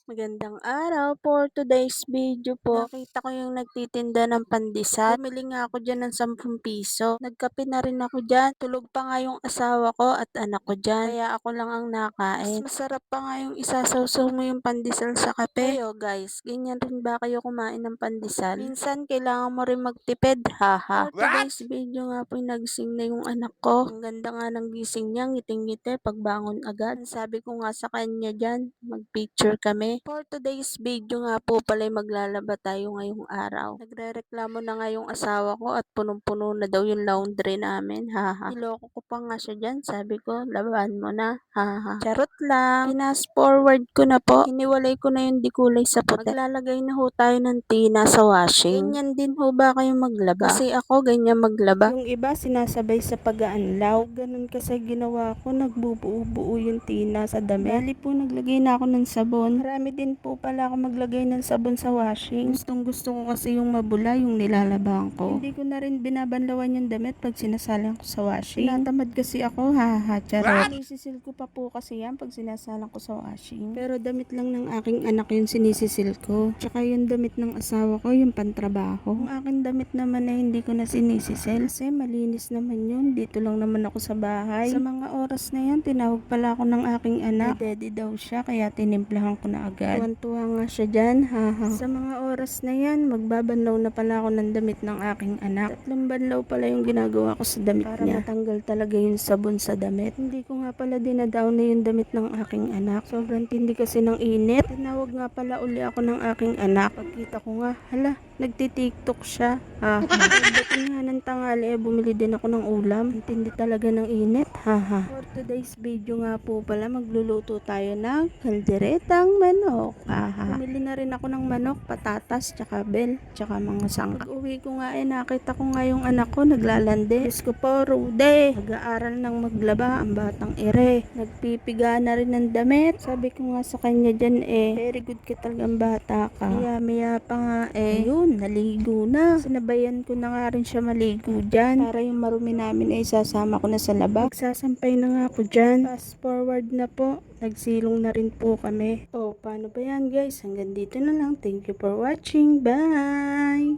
Magandang araw. For today's video po, nakita ko yung nagtitinda ng pandesal. Bumili nga ako dyan ng 10 piso. Nagkape na rin ako dyan. Tulog pa nga yung asawa ko at anak ko dyan. Kaya ako lang ang nakain. Mas masarap pa nga yung isasawsaw mo yung pandesal sa kape. Kayo guys, ganyan rin ba kayo kumain ng pandesal? Minsan kailangan mo rin magtipid, haha. For today's video nga po, nagising na yung anak ko. Ang ganda nga ng gising niya, ngiting-ngiti pagbangon agad. Ang sabi ko nga sa kanya dyan, mag-picture kami. For today's video nga po pala maglalaba tayo ngayong araw. Nagrereklamo na nga yung asawa ko at punong-puno na daw yung laundry namin, haha. Niloko ko pa nga siya dyan, sabi ko, laban mo na, haha. Charot lang. Pinas forward ko na po. Hiniwalay ko na yung dikulay sa puti. Maglalagay na ho tayo ng tina sa washing. Ganyan din ho ba kayo maglaba? Kasi ako ganyan maglaba. Yung iba sinasabay sa pag-aanlaw. Ganun kasi ginawa ko, nagbubuo-buo yung tina sa damit. Bali po naglagay na ako ng sabon. Marami din po pala ako maglagay ng sabon sa washing. Gustong gusto ko kasi yung mabula yung nilalabahan ko. Hindi ko na rin binabanlawan yung damit pag sinasalang ko sa washing. Tinatamad kasi ako, haha, charot. Sinisisil ko pa po kasi yan pag sinasalang ko sa washing. Pero damit lang ng aking anak yung sinisisil ko. Tsaka yung damit ng asawa ko, yung pantrabaho. Yung aking damit naman na hindi ko na sinisisil kasi malinis naman yun. Dito lang naman ako sa bahay. Sa mga oras na yan, tinawag pala ako ng aking anak. Daddy daw siya, kaya tinimplahan ko na agad. Tuwan-tuwa nga siya dyan, haha. Sa mga oras na yan, magbabanlaw na pala ako ng damit ng aking anak. 3 banlaw pala yung ginagawa ko sa damit niya. Para matanggal talaga yung sabon sa damit. Hindi ko nga pala dinadaon na yung damit ng aking anak. Sobrang tindi kasi ng init. Tinawag nga pala uli ako ng aking anak. Pagkita ko nga, hala, nagti-tiktok siya. Pagdating nga ng tanghali, bumili din ako ng ulam. Ang tindi talaga ng init, haha. For today's video nga po pala, magluluto tayo ng kalderetang manok, haha. Bumili na rin ako ng manok, patatas, tsaka bel, tsaka mga sangkap. Pag uwi ko nga nakita ko nga yung anak ko naglalande. Diyos ko po, Rude. Nag-aaral ng maglaba ang batang ere. Nagpipiga na rin ng damit. Sabi ko nga sa kanya dyan very good ka talagang bata ka. Maya pa nga yun, naligo na. Sinabayan ko na nga rin siya maligo dyan. Para yung marumi namin sasama ko na sa laba. Magsasampay na nga ako dyan. Fast forward na po. Nagsilong na rin po kami. Paano ba yan guys? Hanggang dito na lang. Thank you for watching. Bye!